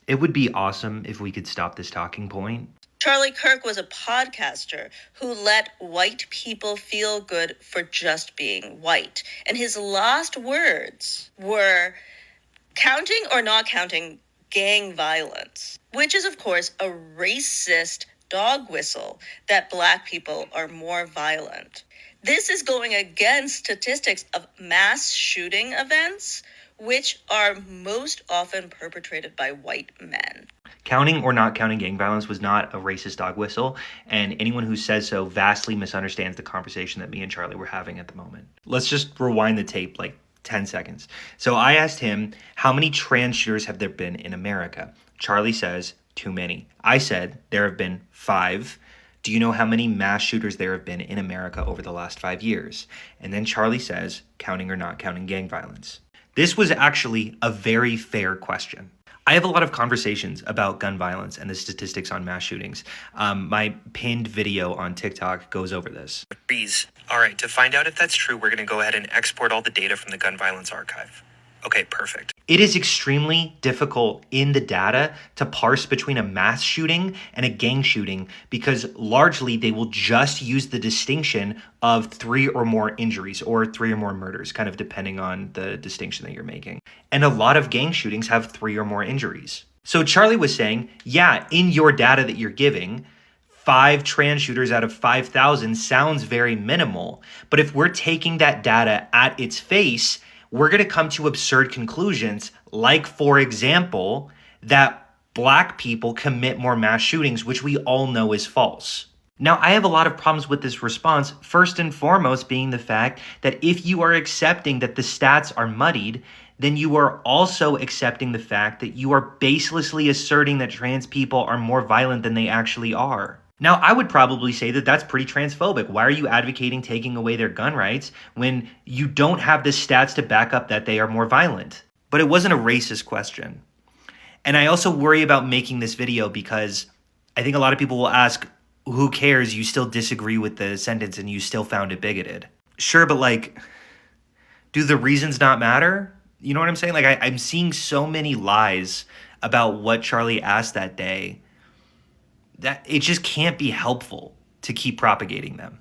It would be awesome if we could stop this talking point. Charlie Kirk was a podcaster who let white people feel good for just being white. And his last words were counting or not counting gang violence, which is, of course, a racist dog whistle that Black people are more violent. This is going against statistics of mass shooting events, which are most often perpetrated by white men. Counting or not counting gang violence was not a racist dog whistle, and anyone who says so vastly misunderstands the conversation that me and Charlie were having at the moment. Let's just rewind the tape like 10 seconds. So I asked him, how many trans shooters have there been in America? Charlie says, too many. I said, there have been 5. Do you know how many mass shooters there have been in America over the last 5 years? And then Charlie says, counting or not counting gang violence. This was actually a very fair question. I have a lot of conversations about gun violence and the statistics on mass shootings. My pinned video on TikTok goes over this. All right, to find out if that's true, we're going to go ahead and export all the data from the gun violence archive. Okay, perfect. It is extremely difficult in the data to parse between a mass shooting and a gang shooting because largely they will just use the distinction of 3 or more injuries or 3 or more murders, kind of depending on the distinction that you're making. And a lot of gang shootings have 3 or more injuries. So Charlie was saying, yeah, in your data that you're giving, 5 trans shooters out of 5,000 sounds very minimal. But if we're taking that data at its face, we're going to come to absurd conclusions, like, for example, that Black people commit more mass shootings, which we all know is false. Now, I have a lot of problems with this response, first and foremost being the fact that if you are accepting that the stats are muddied, then you are also accepting the fact that you are baselessly asserting that trans people are more violent than they actually are. Now, I would probably say that that's pretty transphobic. Why are you advocating taking away their gun rights when you don't have the stats to back up that they are more violent? But it wasn't a racist question. And I also worry about making this video because I think a lot of people will ask, who cares? You still disagree with the sentence and you still found it bigoted. Sure, but like, do the reasons not matter? You know what I'm saying? Like, I'm seeing so many lies about what Charlie asked that day that it just can't be helpful to keep propagating them.